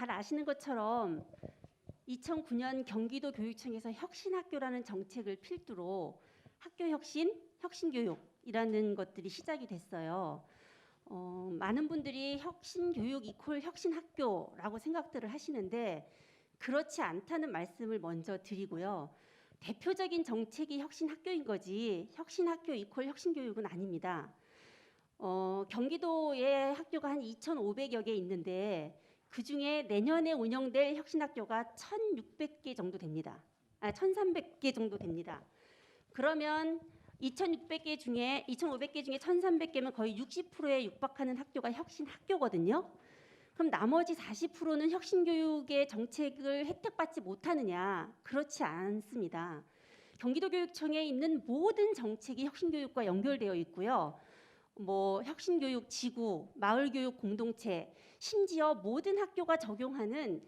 잘 아시는 것처럼 2009년 경기도 교육청에서 혁신학교라는 정책을 필두로 학교 혁신, 혁신교육이라는 것들이 시작이 됐어요. 많은 분들이 혁신교육 이퀄 혁신학교라고 생각들을 하시는데 그렇지 않다는 말씀을 먼저 드리고요. 대표적인 정책이 혁신학교인 거지 혁신학교 이퀄 혁신교육은 아닙니다. 경기도에 학교가 한 2,500여 개 있는데 그중에 내년에 운영될 혁신학교가 1,600개 정도 됩니다. 1,300개 정도 됩니다. 그러면 2,600개 중에 2,500개 중에 1,300개면 거의 60%에 육박하는 학교가 혁신학교거든요. 그럼 나머지 40%는 혁신교육의 정책을 혜택받지 못하느냐? 그렇지 않습니다. 경기도교육청에 있는 모든 정책이 혁신교육과 연결되어 있고요. 혁신교육 지구, 마을교육 공동체, 심지어 모든 학교가 적용하는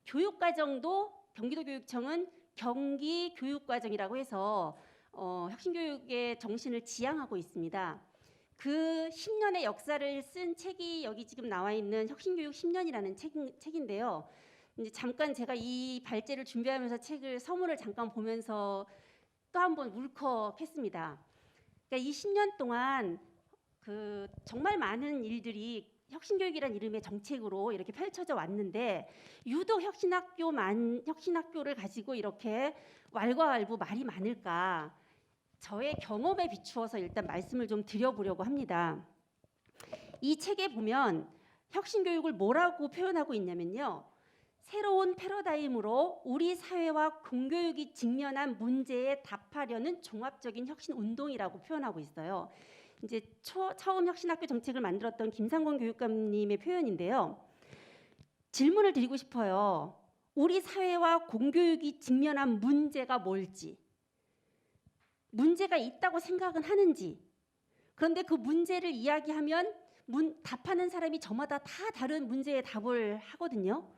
교육과정도 경기도교육청은 경기교육과정이라고 해서 혁신교육의 정신을 지향하고 있습니다. 그 10년의 역사를 쓴 책이 여기 지금 나와 있는 혁신교육 10년이라는 책인데요. 이제 잠깐 제가 이 발제를 준비하면서 책을 서문을 잠깐 보면서 또 한번 울컥했습니다. 그러니까 이 10년 동안 정말 많은 일들이 혁신교육이라는 이름의 정책으로 이렇게 펼쳐져 왔는데 유독 혁신학교를 가지고 이렇게 왈가왈부 말이 많을까? 저의 경험에 비추어서 일단 말씀을 좀 드려보려고 합니다. 이 책에 보면 혁신교육을 뭐라고 표현하고 있냐면요. 새로운 패러다임으로 우리 사회와 공교육이 직면한 문제에 답하려는 종합적인 혁신 운동이라고 표현하고 있어요. 이제 처음 혁신학교 정책을 만들었던 김상곤 교육감님의 표현인데요. 질문을 드리고 싶어요. 우리 사회와 공교육이 직면한 문제가 뭘지, 문제가 있다고 생각은 하는지, 그런데 그 문제를 이야기하면 답하는 사람이 저마다 다 다른 문제에 답을 하거든요.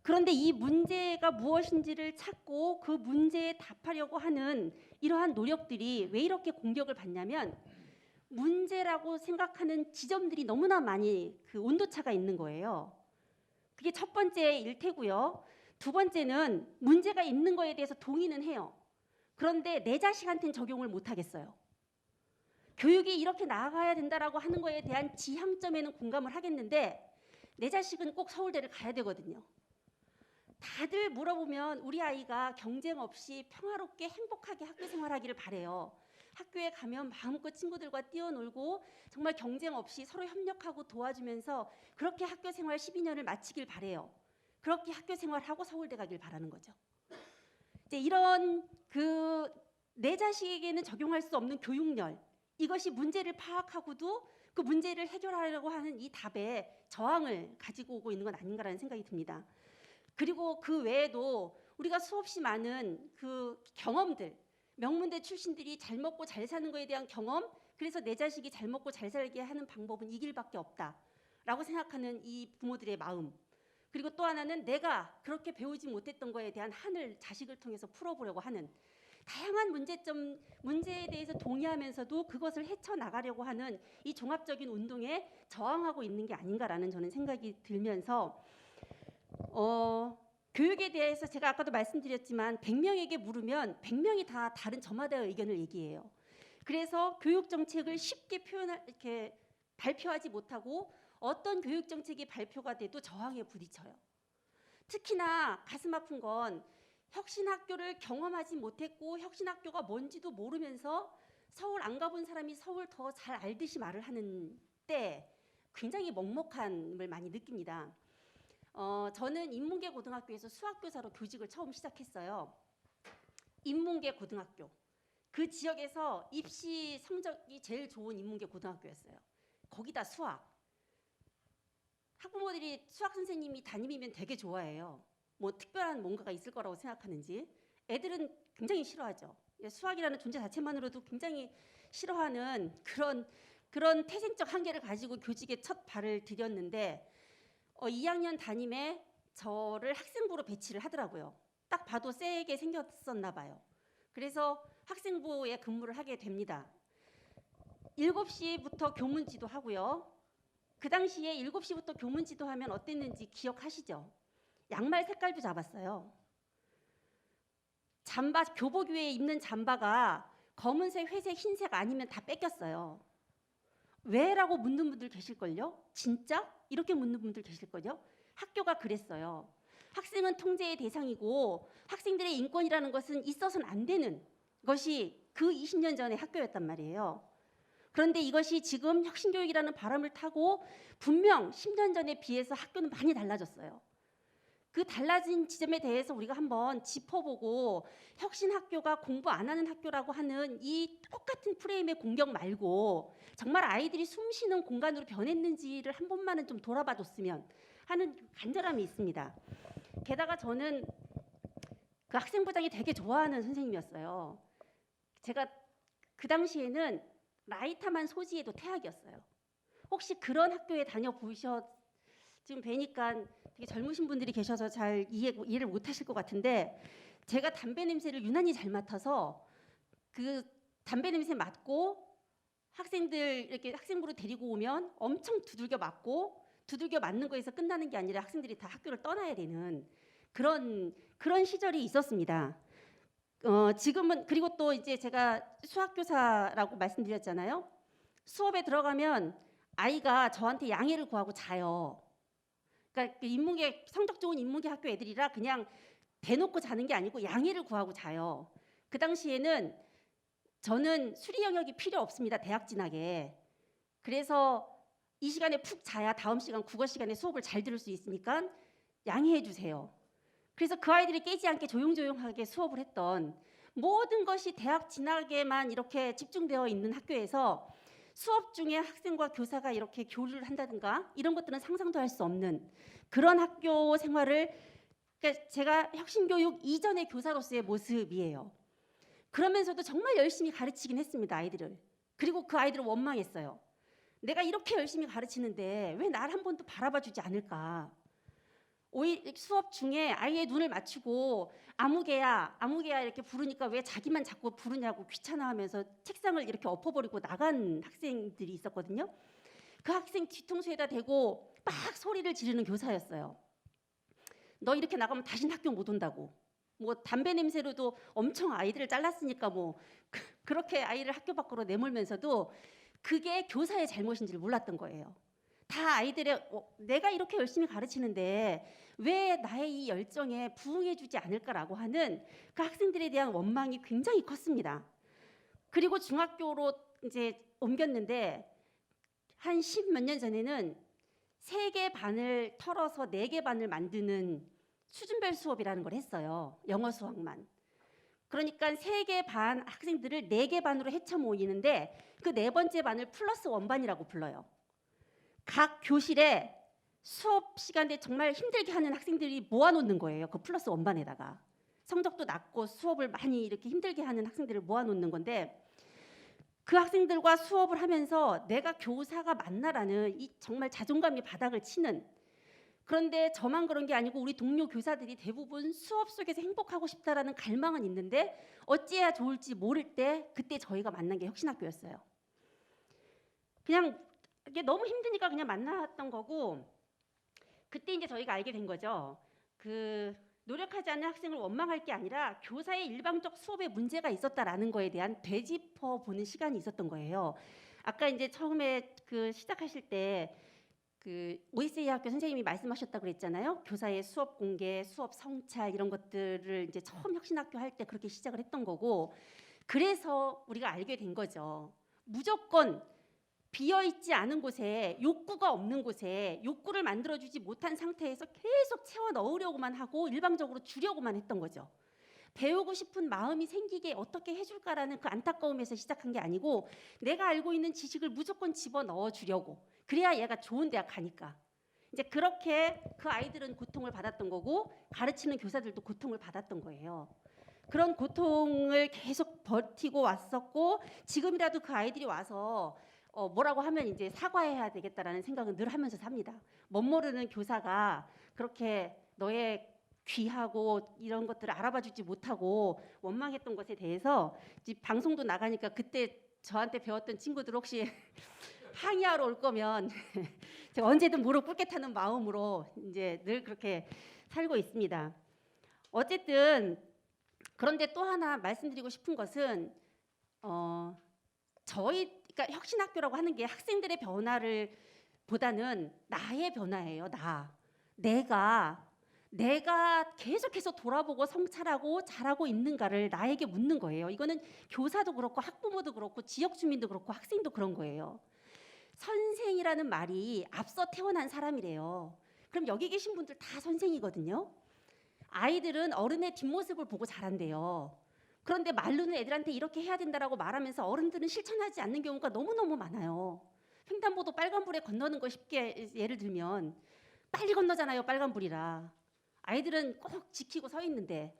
그런데 이 문제가 무엇인지를 찾고 그 문제에 답하려고 하는 이러한 노력들이 왜 이렇게 공격을 받냐면 문제라고 생각하는 지점들이 너무나 많이 온도차가 있는 거예요. 그게 첫 번째 일테고요. 두 번째는 문제가 있는 거에 대해서 동의는 해요. 그런데 내 자식한테는 적용을 못 하겠어요. 교육이 이렇게 나아가야 된다라고 하는 거에 대한 지향점에는 공감을 하겠는데 내 자식은 꼭 서울대를 가야 되거든요. 다들 물어보면 우리 아이가 경쟁 없이 평화롭게 행복하게 학교 생활하기를 바래요. 학교에 가면 마음껏 친구들과 뛰어놀고 정말 경쟁 없이 서로 협력하고 도와주면서 그렇게 학교 생활 12년을 마치길 바래요. 그렇게 학교 생활하고 서울대 가길 바라는 거죠. 이제 이런 내 자식에게는 적용할 수 없는 교육열, 이것이 문제를 파악하고도 그 문제를 해결하려고 하는 이 답에 저항을 가지고 오고 있는 건 아닌가라는 생각이 듭니다. 그리고 그 외에도 우리가 수없이 많은 경험들, 명문대 출신들이 잘 먹고 잘 사는 거에 대한 경험, 그래서 내 자식이 잘 먹고 잘 살게 하는 방법은 이 길밖에 없다라고 생각하는 이 부모들의 마음, 그리고 또 하나는 내가 그렇게 배우지 못했던 거에 대한 한을 자식을 통해서 풀어보려고 하는 다양한 문제에 대해서 동의하면서도 그것을 헤쳐나가려고 하는 이 종합적인 운동에 저항하고 있는 게 아닌가라는 저는 생각이 들면서 교육에 대해서 제가 아까도 말씀드렸지만 100명에게 물으면 100명이 다 다른 저마다의 의견을 얘기해요. 그래서 교육 정책을 쉽게 이렇게 발표하지 못하고 어떤 교육 정책이 발표가 돼도 저항에 부딪혀요. 특히나 가슴 아픈 건 혁신학교를 경험하지 못했고 혁신학교가 뭔지도 모르면서 서울 안 가본 사람이 서울 더 잘 알듯이 말을 하는 때 굉장히 먹먹함을 많이 느낍니다. 저는 인문계 고등학교에서 수학교사로 교직을 처음 시작했어요. 인문계 고등학교. 그 지역에서 입시 성적이 제일 좋은 인문계 고등학교였어요. 거기다 수학. 학부모들이 수학 선생님이 담임이면 되게 좋아해요. 특별한 뭔가가 있을 거라고 생각하는지. 애들은 굉장히 싫어하죠. 수학이라는 존재 자체만으로도 굉장히 싫어하는 그런 태생적 한계를 가지고 교직에 첫 발을 들였는데 2학년 담임에 저를 학생부로 배치를 하더라고요. 딱 봐도 세게 생겼었나 봐요. 그래서 학생부에 근무를 하게 됩니다. 7시부터 교문 지도하고요. 그 당시에 7시부터 교문지도 하면 어땠는지 기억하시죠? 양말 색깔도 잡았어요. 잠바, 교복 위에 입는 잠바가 검은색, 회색, 흰색 아니면 다 뺏겼어요. 왜라고 묻는 분들 계실걸요? 진짜? 이렇게 묻는 분들 계실걸요? 학교가 그랬어요. 학생은 통제의 대상이고 학생들의 인권이라는 것은 있어서는 안 되는 것이 그 20년 전의 학교였단 말이에요. 그런데 이것이 지금 혁신교육이라는 바람을 타고 분명 10년 전에 비해서 학교는 많이 달라졌어요. 그 달라진 지점에 대해서 우리가 한번 짚어보고 혁신학교가 공부 안 하는 학교라고 하는 이 똑같은 프레임의 공격 말고 정말 아이들이 숨쉬는 공간으로 변했는지를 한 번만은 좀 돌아봐줬으면 하는 간절함이 있습니다. 게다가 저는 그 학생부장이 되게 좋아하는 선생님이었어요. 제가 그 당시에는 라이터만 소지해도 태학이었어요. 혹시 그런 학교에 다녀보셨 지금 뵈니까 되게 젊으신 분들이 계셔서 잘 이해를 못하실 것 같은데 제가 담배 냄새를 유난히 잘 맡아서 그 담배 냄새 맡고 학생들 이렇게 학생부로 데리고 오면 엄청 두들겨 맞고 두들겨 맞는 거에서 끝나는 게 아니라 학생들이 다 학교를 떠나야 되는 그런 시절이 있었습니다. 지금은 그리고 또 이제 제가 수학교사라고 말씀드렸잖아요. 수업에 들어가면 아이가 저한테 양해를 구하고 자요. 그러니까 인문계 성적 좋은 인문계 학교 애들이라 그냥 대놓고 자는 게 아니고 양해를 구하고 자요. 그 당시에는 저는 수리 영역이 필요 없습니다. 대학 진학에. 그래서 이 시간에 푹 자야 다음 시간 국어 시간에 수업을 잘 들을 수 있으니까 양해해 주세요. 그래서 그 아이들이 깨지 않게 조용조용하게 수업을 했던 모든 것이 대학 진학에만 이렇게 집중되어 있는 학교에서 수업 중에 학생과 교사가 이렇게 교류를 한다든가 이런 것들은 상상도 할 수 없는 그런 학교 생활을 그러니까 제가 혁신교육 이전의 교사로서의 모습이에요. 그러면서도 정말 열심히 가르치긴 했습니다. 아이들을. 그리고 그 아이들을 원망했어요. 내가 이렇게 열심히 가르치는데 왜 날 한 번도 바라봐 주지 않을까. 오히려 수업 중에 아이의 눈을 맞추고 아무개야 이렇게 부르니까 왜 자기만 자꾸 부르냐고 귀찮아하면서 책상을 이렇게 엎어버리고 나간 학생들이 있었거든요. 그 학생 뒤통수에다 대고 막 소리를 지르는 교사였어요. 너 이렇게 나가면 다신 학교 못 온다고. 뭐 담배 냄새로도 엄청 아이들을 잘랐으니까 뭐 그렇게 아이를 학교 밖으로 내몰면서도 그게 교사의 잘못인지를 몰랐던 거예요. 다 아이들의 내가 이렇게 열심히 가르치는데 왜 나의 이 열정에 부응해주지 않을까라고 하는 그 학생들에 대한 원망이 굉장히 컸습니다. 그리고 중학교로 이제 옮겼는데 한 10몇 년 전에는 3개 반을 털어서 4개 반을 만드는 수준별 수업이라는 걸 했어요. 영어 수학만. 그러니까 3개 반 학생들을 4개 반으로 헤쳐 모이는데 그 4번째 반을 플러스 1반이라고 불러요. 각 교실에 수업 시간에 정말 힘들게 하는 학생들이 모아놓는 거예요. 그 플러스 1반에다가. 성적도 낮고 수업을 많이 이렇게 힘들게 하는 학생들을 모아놓는 건데 그 학생들과 수업을 하면서 내가 교사가 맞나라는 이 정말 자존감이 바닥을 치는 그런데 저만 그런 게 아니고 우리 동료 교사들이 대부분 수업 속에서 행복하고 싶다라는 갈망은 있는데 어찌해야 좋을지 모를 때 그때 저희가 만난 게 혁신학교였어요. 그냥 이게 너무 힘드니까 그냥 만났던 거고 그때 이제 저희가 알게 된 거죠. 그 노력하지 않는 학생을 원망할 게 아니라 교사의 일방적 수업에 문제가 있었다라는 거에 대한 되짚어 보는 시간이 있었던 거예요. 아까 이제 처음에 그 시작하실 때 그 OSA 학교 선생님이 말씀하셨다고 그랬잖아요. 교사의 수업 공개, 수업 성찰 이런 것들을 이제 처음 혁신학교 할 때 그렇게 시작을 했던 거고 그래서 우리가 알게 된 거죠. 무조건 비어있지 않은 곳에 욕구가 없는 곳에 욕구를 만들어주지 못한 상태에서 계속 채워 넣으려고만 하고 일방적으로 주려고만 했던 거죠. 배우고 싶은 마음이 생기게 어떻게 해줄까라는 그 안타까움에서 시작한 게 아니고 내가 알고 있는 지식을 무조건 집어넣어 주려고 그래야 얘가 좋은 대학 가니까 이제 그렇게 그 아이들은 고통을 받았던 거고 가르치는 교사들도 고통을 받았던 거예요. 그런 고통을 계속 버티고 왔었고 지금이라도 그 아이들이 와서 뭐라고 하면 이제 사과해야 되겠다라는 생각은 늘 하면서 삽니다. 멋모르는 교사가 그렇게 너의 귀하고 이런 것들을 알아봐주지 못하고 원망했던 것에 대해서 방송도 나가니까 그때 저한테 배웠던 친구들 혹시 항의하러 올 거면 제가 언제든 무릎 꿇겠다는 마음으로 이제 늘 그렇게 살고 있습니다. 어쨌든 그런데 또 하나 말씀드리고 싶은 것은 그러니까 혁신학교라고 하는 게 학생들의 변화를 보다는 나의 변화예요. 내가 계속해서 돌아보고 성찰하고 잘하고 있는가를 나에게 묻는 거예요. 이거는 교사도 그렇고 학부모도 그렇고 지역 주민도 그렇고 학생도 그런 거예요. 선생이라는 말이 앞서 태어난 사람이래요. 그럼 여기 계신 분들 다 선생이거든요. 아이들은 어른의 뒷모습을 보고 자란대요. 그런데 말로는 애들한테 이렇게 해야 된다라고 말하면서 어른들은 실천하지 않는 경우가 너무너무 많아요. 횡단보도 빨간불에 건너는 거 쉽게 예를 들면 빨리 건너잖아요. 빨간불이라. 아이들은 꼭 지키고 서 있는데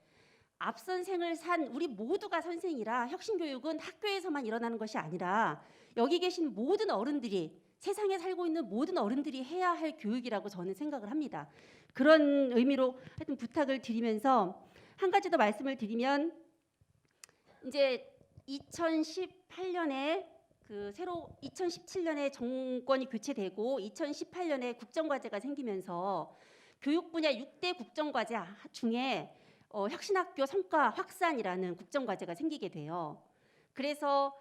앞선 생을 산 우리 모두가 선생이라 혁신교육은 학교에서만 일어나는 것이 아니라 여기 계신 모든 어른들이 세상에 살고 있는 모든 어른들이 해야 할 교육이라고 저는 생각을 합니다. 그런 의미로 하여튼 부탁을 드리면서 한 가지 더 말씀을 드리면 이제 2018년에 2017년에 정권이 교체되고 2018년에 국정과제가 생기면서 교육 분야 6대 국정과제 중에 혁신학교 성과 확산이라는 국정과제가 생기게 돼요. 그래서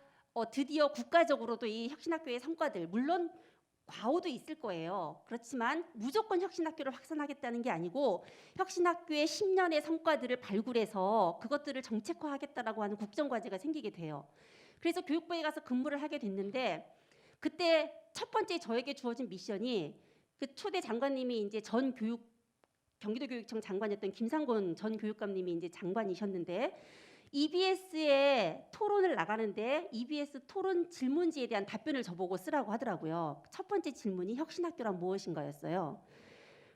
드디어 국가적으로도 이 혁신학교의 성과들, 물론 과오도 있을 거예요. 그렇지만 무조건 혁신학교를 확산하겠다는 게 아니고 혁신학교의 10년의 성과들을 발굴해서 그것들을 정책화하겠다라고 하는 국정과제가 생기게 돼요. 그래서 교육부에 가서 근무를 하게 됐는데 그때 첫 번째 저에게 주어진 미션이 그 초대 장관님이 이제 경기도교육청 장관이었던 김상곤 전 교육감님이 이제 장관이셨는데 EBS에 토론을 나가는데 EBS 토론 질문지에 대한 답변을 저보고 쓰라고 하더라고요. 첫 번째 질문이 혁신학교란 무엇인가였어요.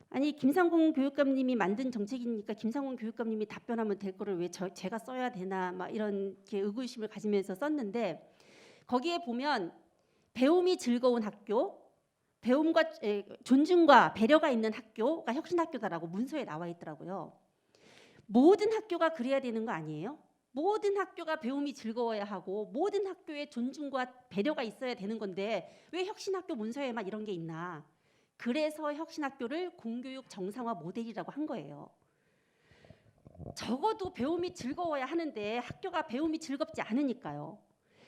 아니 김상곤 교육감님이 만든 정책이니까 김상곤 교육감님이 답변하면 될 거를 왜 제가 써야 되나 막 이런 의구심을 가지면서 썼는데 거기에 보면 배움이 즐거운 학교, 배움과 존중과 배려가 있는 학교가 혁신학교다라고 문서에 나와 있더라고요. 모든 학교가 그래야 되는 거 아니에요? 모든 학교가 배움이 즐거워야 하고 모든 학교에 존중과 배려가 있어야 되는 건데 왜 혁신학교 문서에만 이런 게 있나? 그래서 혁신학교를 공교육 정상화 모델이라고 한 거예요. 적어도 배움이 즐거워야 하는데 학교가 배움이 즐겁지 않으니까요.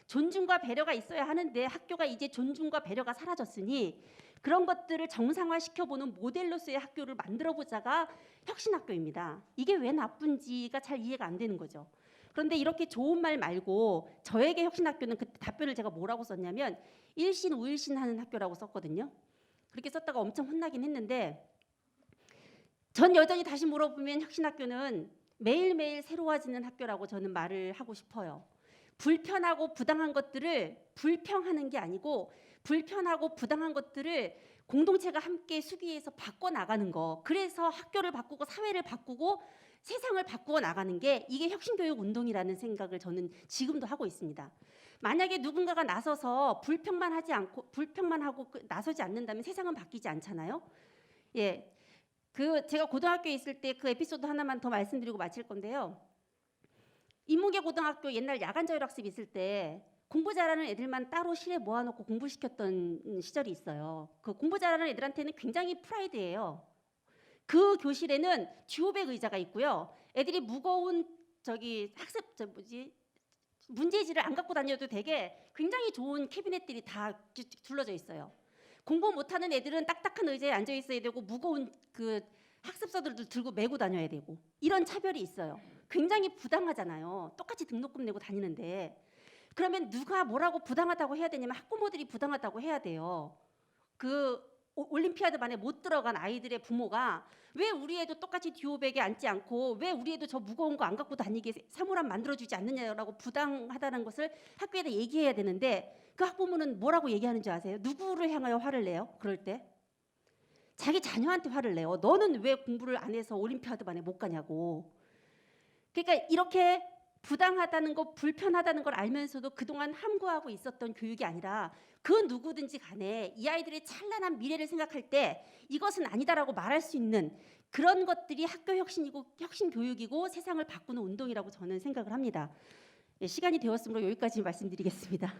존중과 배려가 있어야 하는데 학교가 이제 존중과 배려가 사라졌으니 그런 것들을 정상화시켜보는 모델로서의 학교를 만들어보자가 혁신학교입니다. 이게 왜 나쁜지가 잘 이해가 안 되는 거죠. 그런데 이렇게 좋은 말 말고 저에게 혁신학교는 그때 답변을 제가 뭐라고 썼냐면 일신 우일신 하는 학교라고 썼거든요. 그렇게 썼다가 엄청 혼나긴 했는데 전 여전히 다시 물어보면 혁신학교는 매일매일 새로워지는 학교라고 저는 말을 하고 싶어요. 불편하고 부당한 것들을 불평하는 게 아니고 불편하고 부당한 것들을 공동체가 함께 수기해서 바꿔나가는 거. 그래서 학교를 바꾸고 사회를 바꾸고 세상을 바꾸어 나가는 게 이게 혁신교육 운동이라는 생각을 저는 지금도 하고 있습니다. 만약에 누군가가 나서서 불평만 하고 나서지 않는다면 세상은 바뀌지 않잖아요. 예, 제가 고등학교에 있을 때 그 에피소드 하나만 더 말씀드리고 마칠 건데요. 인문계 고등학교 옛날 야간 자율학습 있을 때 공부 잘하는 애들만 따로 실에 모아놓고 공부시켰던 시절이 있어요. 그 공부 잘하는 애들한테는 굉장히 프라이드예요. 그 교실에는 듀오백 의자가 있고요. 애들이 무거운 문제지를 안 갖고 다녀도 되게 굉장히 좋은 캐비넷들이 다 둘러져 있어요. 공부 못하는 애들은 딱딱한 의자에 앉아 있어야 되고 무거운 그 학습서들도 들고 메고 다녀야 되고 이런 차별이 있어요. 굉장히 부당하잖아요. 똑같이 등록금 내고 다니는데 그러면 누가 뭐라고 부당하다고 해야 되냐면 학부모들이 부당하다고 해야 돼요. 그 올림피아드 반에 못 들어간 아이들의 부모가 왜 우리 애도 똑같이 듀오백에 앉지 않고 왜 우리 애도 저 무거운 거 안 갖고 다니게 사물함 만들어주지 않느냐라고 부당하다는 것을 학교에다 얘기해야 되는데 그 학부모는 뭐라고 얘기하는 줄 아세요? 누구를 향하여 화를 내요? 그럴 때 자기 자녀한테 화를 내요. 너는 왜 공부를 안 해서 올림피아드 반에 못 가냐고. 그러니까 이렇게 부당하다는 거, 불편하다는 걸 알면서도 그동안 함구하고 있었던 교육이 아니라 그 누구든지 간에 이 아이들의 찬란한 미래를 생각할 때 이것은 아니다라고 말할 수 있는 그런 것들이 학교 혁신이고 혁신 교육이고 세상을 바꾸는 운동이라고 저는 생각을 합니다. 예, 시간이 되었으므로 여기까지 말씀드리겠습니다.